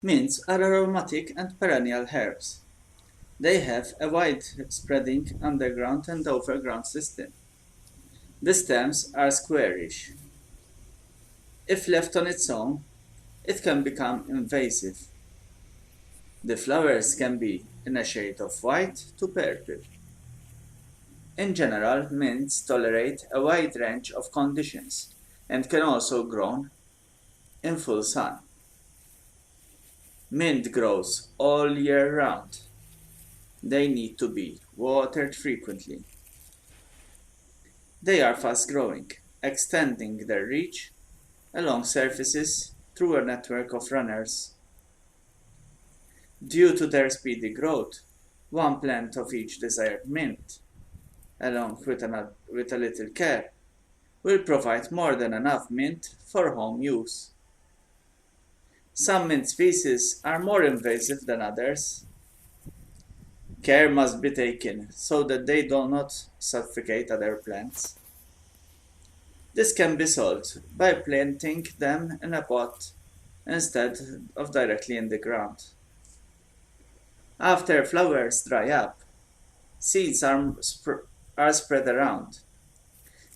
Mints are aromatic and perennial herbs. They have a wide-spreading underground and overground system. The stems are squarish. If left on its own, it can become invasive. The flowers can be in a shade of white to purple. In general, mints tolerate a wide range of conditions and can also grow in full sun. Mint grows all year round. They need to be watered frequently. They are fast growing, extending their reach along surfaces through a network of runners. Due to their speedy growth, one plant of each desired mint, along with a little care, will provide more than enough mint for home use. Some mint species are more invasive than others. Care must be taken so that they do not suffocate other plants. This can be solved by planting them in a pot instead of directly in the ground. After flowers dry up, seeds are spread around.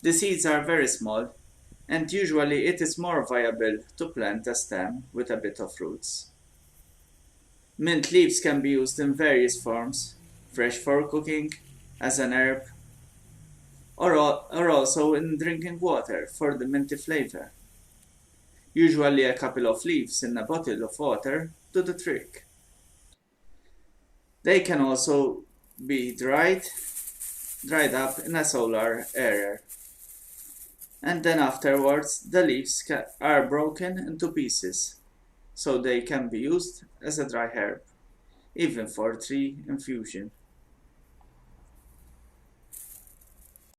The seeds are very small, and usually it is more viable to plant a stem with a bit of roots. Mint leaves can be used in various forms, fresh for cooking, as an herb, or also in drinking water for the minty flavor. Usually a couple of leaves in a bottle of water do the trick. They can also be dried up in a solar air, and then afterwards the leaves are broken into pieces, so they can be used as a dry herb, even for tea infusion.